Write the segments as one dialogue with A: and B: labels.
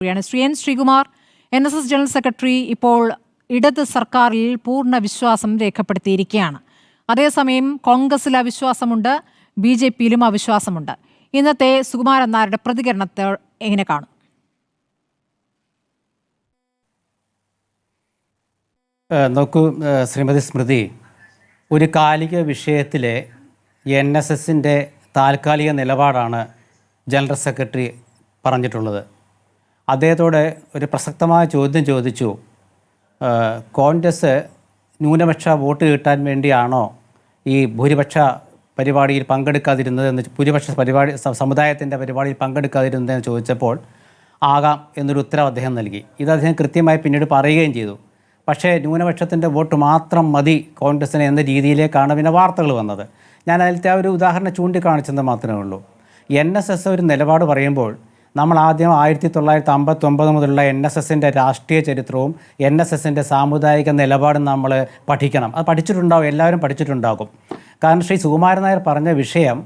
A: Sreekumar NSS general secretary ഇപ്പോൾ ഇടത് സർക്കാരിൽ പൂർണ്ണ വിശ്വാസം രേഖപ്പെടുത്തിയിരിക്കുകയാണ്. അതേസമയം കോൺഗ്രസിൽ അവിശ്വാസമുണ്ട്, BJPയിലും അവിശ്വാസമുണ്ട്. ഇന്നത്തെ സുകുമാരൻ നായരുടെ പ്രതികരണത്തെ എങ്ങനെ കാണും?
B: നോക്കൂ ശ്രീമതി സ്മൃതി, ഒരു കാലിക വിഷയത്തിലെ NSSൻ്റെ താൽക്കാലിക നിലപാടാണ് ജനറൽ സെക്രട്ടറി പറഞ്ഞിട്ടുള്ളത്. അദ്ദേഹത്തോട് ഒരു പ്രസക്തമായ ചോദ്യം ചോദിച്ചു. കോൺഗ്രസ് ന്യൂനപക്ഷ വോട്ട് കിട്ടാൻ വേണ്ടിയാണോ ഈ ഭൂരിപക്ഷ പരിപാടിയിൽ പങ്കെടുക്കാതിരുന്നത് ഭൂരിപക്ഷ സമുദായത്തിൻ്റെ പരിപാടിയിൽ പങ്കെടുക്കാതിരുന്നതെന്ന് ചോദിച്ചപ്പോൾ ആകാം എന്നൊരു ഉത്തരം അദ്ദേഹം നൽകി. ഇത് അദ്ദേഹം കൃത്യമായി പിന്നീട് പറയുകയും ചെയ്തു. പക്ഷേ ന്യൂനപക്ഷത്തിൻ്റെ വോട്ട് മാത്രം മതി കോൺഗ്രസിന് എന്ന രീതിയിലേക്കാണ് പിന്നെ വാർത്തകൾ വന്നത്. ഞാൻ അതിലത്തെ ഒരു ഉദാഹരണം ചൂണ്ടിക്കാണിച്ചെന്ന് മാത്രമേ ഉള്ളൂ. NSS ഒരു നിലപാട് പറയുമ്പോൾ നമ്മൾ ആദ്യം 1959 മുതലുള്ള NSSൻ്റെ രാഷ്ട്രീയ ചരിത്രവും NSSൻ്റെ സാമുദായിക നിലപാടും നമ്മൾ പഠിക്കണം. അത് പഠിച്ചിട്ടുണ്ടാവും, എല്ലാവരും പഠിച്ചിട്ടുണ്ടാകും. കാരണം ശ്രീ സുകുമാരൻ നായർ പറഞ്ഞ വിഷയം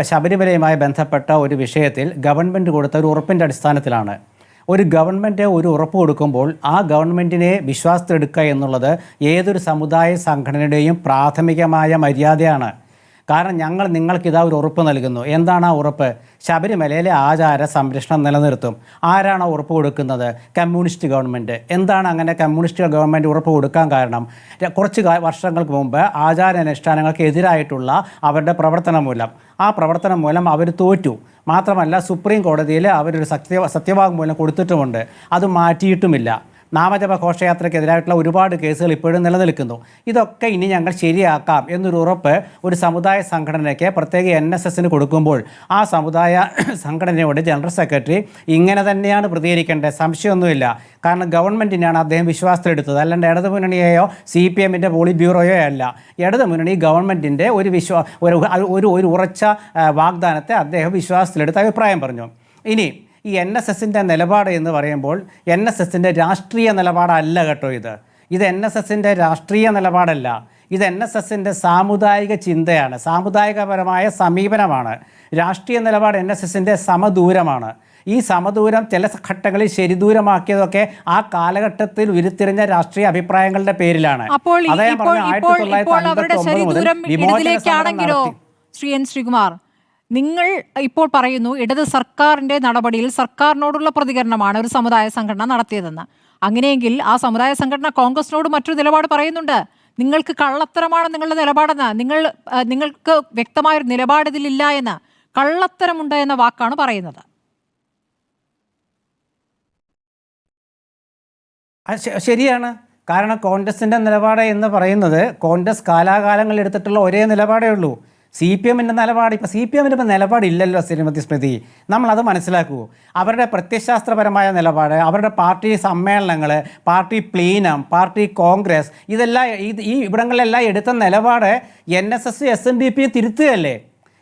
B: ശബരിമലയുമായി ബന്ധപ്പെട്ട ഒരു വിഷയത്തിൽ ഗവൺമെൻറ് കൊടുത്ത ഒരു ഉറപ്പിൻ്റെ അടിസ്ഥാനത്തിലാണ്. ഒരു ഗവൺമെൻറ് ഒരു ഉറപ്പ് കൊടുക്കുമ്പോൾ ആ ഗവൺമെൻറ്റിനെ വിശ്വാസത്തിലെടുക്കുക എന്നുള്ളത് ഏതൊരു സമുദായ സംഘടനയുടെയും പ്രാഥമികമായ മര്യാദയാണ്. കാരണം നിങ്ങൾക്കിതാ ഒരു ഉറപ്പ് നൽകുന്നു. എന്താണ് ആ ഉറപ്പ്? ശബരിമലയിലെ ആചാര സംരക്ഷണം നിലനിർത്തും. ആരാണ് ഉറപ്പ് കൊടുക്കുന്നത്? Communist government. എന്താണ് അങ്ങനെ കമ്മ്യൂണിസ്റ്റ് ഗവൺമെൻറ് ഉറപ്പ് കൊടുക്കാൻ കാരണം? കുറച്ച് വർഷങ്ങൾക്ക് മുമ്പ് ആചാരാനുഷ്ഠാനങ്ങൾക്ക് എതിരായിട്ടുള്ള അവരുടെ പ്രവർത്തനം മൂലം അവർ തോറ്റു. മാത്രമല്ല സുപ്രീം കോടതിയിൽ അവരൊരു സത്യവാങ്മൂലം കൊടുത്തിട്ടുമുണ്ട്. അത് മാറ്റിയിട്ടുമില്ല. നാമജപ ഘോഷയാത്രയ്ക്കെതിരായിട്ടുള്ള ഒരുപാട് കേസുകൾ ഇപ്പോഴും നിലനിൽക്കുന്നു. ഇതൊക്കെ ഇനി ഞങ്ങൾ ശരിയാക്കാം എന്നൊരു ഉറപ്പ് ഒരു സമുദായ സംഘടനയ്ക്ക്, പ്രത്യേക NSSന് കൊടുക്കുമ്പോൾ ആ സമുദായ സംഘടനയോട് ജനറൽ സെക്രട്ടറി ഇങ്ങനെ തന്നെയാണ് പ്രതികരിക്കേണ്ടത്, സംശയമൊന്നുമില്ല. കാരണം ഗവൺമെൻറ്റിനെയാണ് അദ്ദേഹം വിശ്വാസത്തിലെടുത്തത്, അല്ലാണ്ട് ഇടതുമുന്നണിയെയോ CPMൻ്റെ പോളിറ്റ് ബ്യൂറോയോ അല്ല. ഇടതുമുന്നണി ഗവൺമെൻറ്റിൻ്റെ ഒരു ഉറച്ച വാഗ്ദാനത്തെ അദ്ദേഹം വിശ്വാസത്തിലെടുത്ത് അഭിപ്രായം പറഞ്ഞു. ഇനി ഈ NSSൻ്റെ നിലപാട് എന്ന് പറയുമ്പോൾ NSSൻ്റെ രാഷ്ട്രീയ നിലപാടല്ല കേട്ടോ. ഇത് NSSൻ്റെ രാഷ്ട്രീയ നിലപാടല്ല. ഇത് NSSൻ്റെ സാമുദായിക ചിന്തയാണ്, സാമുദായികപരമായ സമീപനമാണ്. രാഷ്ട്രീയ നിലപാട് NSSൻ്റെ സമദൂരമാണ്. ഈ സമദൂരം ചില ഘട്ടങ്ങളിൽ ശരിദൂരമാക്കിയതൊക്കെ ആ കാലഘട്ടത്തിൽ ഉരുത്തിരിഞ്ഞ രാഷ്ട്രീയ അഭിപ്രായങ്ങളുടെ പേരിലാണ്.
A: ശ്രീകുമാർ, നിങ്ങൾ ഇപ്പോൾ പറയുന്നു ഇടത് സർക്കാരിൻ്റെ നടപടിയിൽ സർക്കാരിനോടുള്ള പ്രതികരണമാണ് ഒരു സമുദായ സംഘടന നടത്തിയതെന്ന്. അങ്ങനെയെങ്കിൽ ആ സമുദായ സംഘടന കോൺഗ്രസിനോട് മറ്റൊരു നിലപാട് പറയുന്നുണ്ട്. നിങ്ങൾക്ക് കള്ളത്തരമാണ് നിങ്ങളുടെ നിലപാടെന്ന്, നിങ്ങൾക്ക് വ്യക്തമായൊരു നിലപാട് ഇതിലില്ല എന്ന്, കള്ളത്തരമുണ്ട് എന്ന വാക്കാണ് പറയുന്നത്.
B: ശരിയാണ്. കാരണം കോൺഗ്രസിൻ്റെ നിലപാട് എന്ന് പറയുന്നത് കോൺഗ്രസ് കാലാകാലങ്ങളിൽ എടുത്തിട്ടുള്ള ഒരേ നിലപാടേ ഉള്ളൂ. CPMൻ്റെ നിലപാട് ഇപ്പോൾ CPMൻ്റെ നിലപാടില്ലല്ലോ ശ്രീമതി സ്മൃതി, നമ്മളത് മനസ്സിലാക്കൂ. അവരുടെ പ്രത്യയശാസ്ത്രപരമായ നിലപാട്, അവരുടെ പാർട്ടി സമ്മേളനങ്ങൾ, പാർട്ടി പ്ലീനം, പാർട്ടി കോൺഗ്രസ്, ഇതെല്ലാം ഈ ഇവിടങ്ങളിലെല്ലാം എടുത്ത നിലപാട് NSS SNDP തിരുത്തുകയല്ലേ.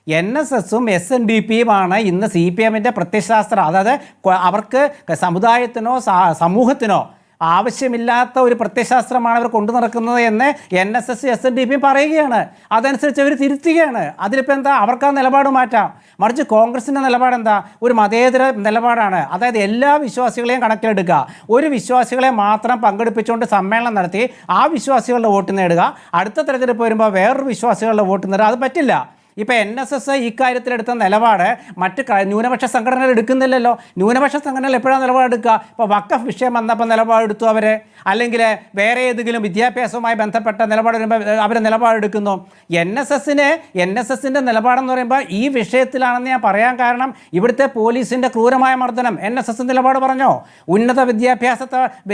B: NSSും SNDPയുമാണ് ഇന്ന് CPMൻ്റെ പ്രത്യയശാസ്ത്രം. അതായത് അവർക്ക് സമുദായത്തിനോ സമൂഹത്തിനോ ആവശ്യമില്ലാത്ത ഒരു പ്രത്യയശാസ്ത്രമാണ് അവർ കൊണ്ടു നടക്കുന്നത് എന്ന് NSS SNDP പറയുകയാണ്. അതനുസരിച്ച് അവർ തിരുത്തുകയാണ്. അതിലിപ്പോൾ എന്താ? അവർക്ക് ആ നിലപാട് മാറ്റാം. മറിച്ച് കോൺഗ്രസിൻ്റെ നിലപാടെന്താ? ഒരു മതേതര നിലപാടാണ്. അതായത് എല്ലാ വിശ്വാസികളെയും കണക്കിലെടുക്കുക. ഒരു വിശ്വാസികളെ മാത്രം പങ്കെടുപ്പിച്ചുകൊണ്ട് സമ്മേളനം നടത്തി ആ വിശ്വാസികളുടെ വോട്ട് നേടുക, അടുത്ത തെരഞ്ഞെടുപ്പ് വരുമ്പോൾ വേറൊരു വിശ്വാസികളുടെ വോട്ട് നേടുക, അത് പറ്റില്ല. ഇപ്പോൾ NSS ഇക്കാര്യത്തിലെടുത്ത നിലപാട് മറ്റ് ന്യൂനപക്ഷ സംഘടനകൾ എടുക്കുന്നില്ലല്ലോ. ന്യൂനപക്ഷ സംഘടനകൾ എപ്പോഴാണ് നിലപാടെടുക്കുക? ഇപ്പോൾ വഖഫ് വിഷയം വന്നപ്പോൾ നിലപാടെടുത്തു അവർ, അല്ലെങ്കിൽ വേറെ ഏതെങ്കിലും വിദ്യാഭ്യാസവുമായി ബന്ധപ്പെട്ട നിലപാട് വരുമ്പോൾ അവർ നിലപാടെടുക്കുന്നു. NSSൻ്റെ നിലപാടെന്ന് പറയുമ്പോൾ ഈ വിഷയത്തിലാണെന്ന് ഞാൻ പറയാൻ കാരണം ഇവിടുത്തെ പോലീസിൻ്റെ ക്രൂരമായ മർദ്ദനം NSS നിലപാട് പറഞ്ഞോ? ഉന്നത വിദ്യാഭ്യാസ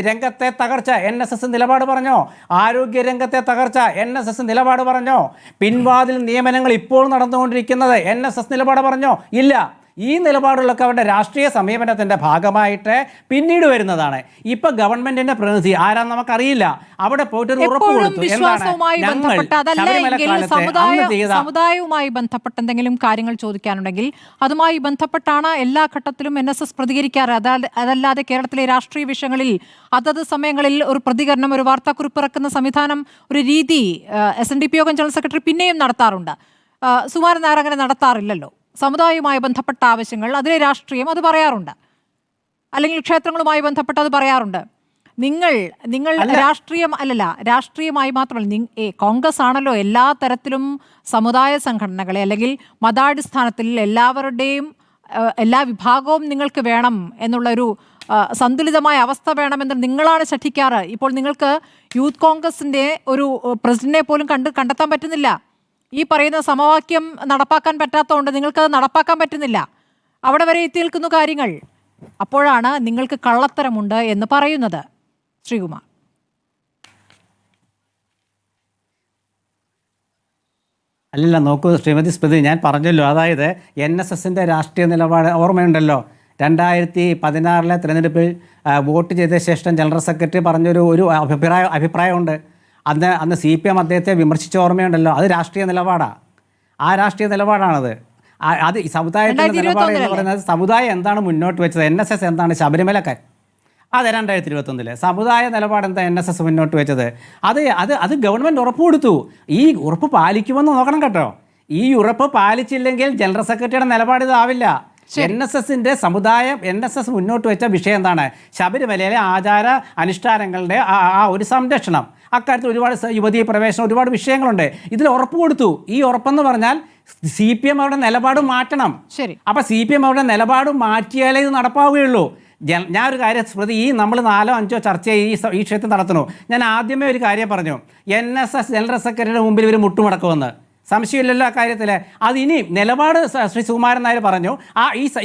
B: രംഗത്തെ തകർച്ച NSS നിലപാട് പറഞ്ഞോ? ആരോഗ്യ രംഗത്തെ തകർച്ച NSS നിലപാട് പറഞ്ഞോ? പിൻവാതിൽ നിയമനങ്ങൾ ഇപ്പോൾ നടന്നുകൊണ്ടിരിക്കുന്നത് NSS നിലപാട് പറഞ്ഞോ? ഇല്ല. ഈ നിലപാടുകളൊക്കെ അവരുടെ രാഷ്ട്രീയ സമീപനത്തിൻ്റെ ഭാഗമായിട്ട് പിന്നീട് വരുന്നതാണ്. ഇപ്പം ഗവൺമെൻറ്റിൻ്റെ പ്രതിനിധി ആരാന്ന് നമുക്കറിയില്ല. അവിടെ പോയിട്ടൊരു ഉറപ്പ് കൊടുത്തു.
A: സമുദായവുമായി ബന്ധപ്പെട്ട എന്തെങ്കിലും കാര്യങ്ങൾ ചോദിക്കാനുണ്ടെങ്കിൽ അതുമായി ബന്ധപ്പെട്ടാണ് എല്ലാ ഘട്ടത്തിലും NSS പ്രതികരിക്കാറ്. അതല്ലാതെ കേരളത്തിലെ രാഷ്ട്രീയ വിഷയങ്ങളിൽ അതത് സമയങ്ങളിൽ ഒരു പ്രതികരണം, ഒരു വാർത്താക്കുറിപ്പ് ഇറക്കുന്ന സംവിധാനം, ഒരു രീതി SNDP യോഗം ജനറൽ സെക്രട്ടറി പിന്നെയും നടത്താറുണ്ട്. സുകുമാരൻ നായർ അങ്ങനെ നടത്താറില്ലല്ലോ. സമുദായവുമായി ബന്ധപ്പെട്ട ആവശ്യങ്ങൾ, അതിലെ രാഷ്ട്രീയം, അത് പറയാറുണ്ട്. അല്ലെങ്കിൽ ക്ഷേത്രങ്ങളുമായി ബന്ധപ്പെട്ടത് പറയാറുണ്ട്. നിങ്ങൾ രാഷ്ട്രീയമായി മാത്രമല്ല, കോൺഗ്രസ് ആണല്ലോ എല്ലാ തരത്തിലും സമുദായ സംഘടനകളെ അല്ലെങ്കിൽ മതാടിസ്ഥാനത്തിൽ എല്ലാവരുടെയും എല്ലാ വിഭാഗവും നിങ്ങൾക്ക് വേണം എന്നുള്ളൊരു സന്തുലിതമായ അവസ്ഥ വേണമെന്ന് നിങ്ങളാണ് ശഠിക്കാറ്. ഇപ്പോൾ നിങ്ങൾക്ക് യൂത്ത് കോൺഗ്രസിൻ്റെ ഒരു പ്രസിഡന്റിനെ പോലും കണ്ടെത്താൻ പറ്റുന്നില്ല. ഈ പറയുന്ന സമവാക്യം നടപ്പാക്കാൻ പറ്റാത്തതുകൊണ്ട് നിങ്ങൾക്കത് നടപ്പാക്കാൻ പറ്റുന്നില്ല. അവിടെ വരെ എത്തി നിൽക്കുന്നു കാര്യങ്ങൾ. അപ്പോഴാണ് നിങ്ങൾക്ക് കള്ളത്തരമുണ്ട് എന്ന് പറയുന്നത്. ശ്രീകുമാർ,
B: അല്ലല്ല, നോക്കൂ ശ്രീമതി സ്മൃതി, ഞാൻ പറഞ്ഞല്ലോ, അതായത് NSSൻ്റെ രാഷ്ട്രീയ നിലപാട് ഓർമ്മയുണ്ടല്ലോ. 2016 തിരഞ്ഞെടുപ്പിൽ വോട്ട് ചെയ്ത ശേഷം ജനറൽ സെക്രട്ടറി പറഞ്ഞൊരു അഭിപ്രായമുണ്ട്. അന്ന് CPM അദ്ദേഹത്തെ വിമർശിച്ച ഓർമ്മയുണ്ടല്ലോ. അത് രാഷ്ട്രീയ നിലപാടാണ്. ആ രാഷ്ട്രീയ നിലപാടാണത്. അത് സമുദായത്തിൻ്റെ നിലപാട് എന്ന് പറയുന്നത് സമുദായം എന്താണ് മുന്നോട്ട് വെച്ചത്, NSS എന്താണ് ശബരിമലക്കാർ, അതെ 2021 സമുദായ നിലപാട് എന്താ NSS മുന്നോട്ട് വെച്ചത്, അത് ഗവൺമെൻറ് ഉറപ്പ് കൊടുത്തു. ഈ ഉറപ്പ് പാലിക്കുമെന്ന് നോക്കണം കേട്ടോ. ഈ ഉറപ്പ് പാലിച്ചില്ലെങ്കിൽ ജനറൽ സെക്രട്ടറിയുടെ നിലപാട് ഇതാവില്ല. NSSൻ്റെ സമുദായം NSS മുന്നോട്ട് വെച്ച വിഷയം എന്താണ്? ശബരിമലയിലെ ആചാര അനുഷ്ഠാനങ്ങളുടെ ആ ഒരു സംരക്ഷണം. അക്കാര്യത്തിൽ ഒരുപാട് യുവതീ പ്രവേശനം, ഒരുപാട് വിഷയങ്ങളുണ്ട്. ഇതിൽ ഉറപ്പ് കൊടുത്തു. ഈ ഉറപ്പെന്ന് പറഞ്ഞാൽ CPM അവരുടെ നിലപാട് മാറ്റണം. അപ്പോൾ CPM അവരുടെ നിലപാട് മാറ്റിയാലേ ഇത് നടപ്പാവുകയുള്ളൂ. ഞാനൊരു കാര്യം സ്മൃതി, ഈ നമ്മൾ 4-5 ചർച്ച ഈ വിഷയത്തിൽ നടത്തുന്നു. ഞാൻ ആദ്യമേ ഒരു കാര്യം പറഞ്ഞു, NSS ജനറൽ സെക്രട്ടറിയുടെ മുമ്പിൽ ഇവർ മുട്ടുമടക്കുമെന്ന്. സംശയമില്ലല്ലോ ആ കാര്യത്തിൽ. അതിനി നിലപാട് ശ്രീ സുകുമാരൻ നായർ പറഞ്ഞു.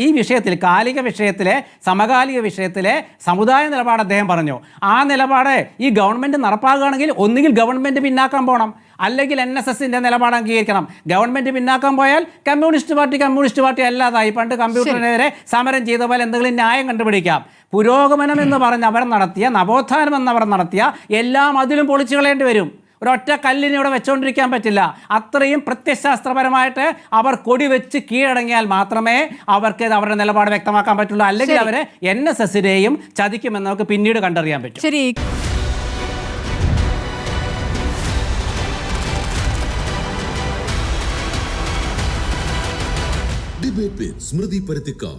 B: ഈ വിഷയത്തിൽ, കാലിക വിഷയത്തിലെ സമകാലിക വിഷയത്തിലെ സമുദായ നിലപാട് അദ്ദേഹം പറഞ്ഞു. ആ നിലപാട് ഈ ഗവൺമെൻറ് നടപ്പാക്കുകയാണെങ്കിൽ ഒന്നുകിൽ ഗവൺമെൻറ് പിന്നാക്കാൻ പോകണം, അല്ലെങ്കിൽ NSSൻ്റെ നിലപാട് അംഗീകരിക്കണം. ഗവൺമെൻറ് പിന്നാക്കാൻ പോയാൽ കമ്മ്യൂണിസ്റ്റ് പാർട്ടി അല്ലാതായി. പണ്ട് കമ്പ്യൂട്ടറിനെതിരെ സമരം ചെയ്ത പോലെ എന്തെങ്കിലും ന്യായം കണ്ടുപിടിക്കാം. പുരോഗമനം എന്ന് പറഞ്ഞ് അവർ നടത്തിയ, നവോത്ഥാനം എന്നവർ നടത്തിയ എല്ലാം അതിലും പൊളിച്ചു കളയേണ്ടി വരും. ഒരൊറ്റ കല്ലിനെ ഇവിടെ വെച്ചുകൊണ്ടിരിക്കാൻ പറ്റില്ല. അത്രയും പ്രത്യയശാസ്ത്രപരമായിട്ട് അവർ കൊടി വെച്ച് കീഴടങ്ങിയാൽ മാത്രമേ അവർക്ക് അവരുടെ നിലപാട് വ്യക്തമാക്കാൻ പറ്റുള്ളൂ. അല്ലെങ്കിൽ അവരെ NSSനെയും ചതിക്കുമെന്ന് നമുക്ക് പിന്നീട് കണ്ടറിയാൻ പറ്റും.
A: ശരി.
C: Debate with Smriti Parithikar.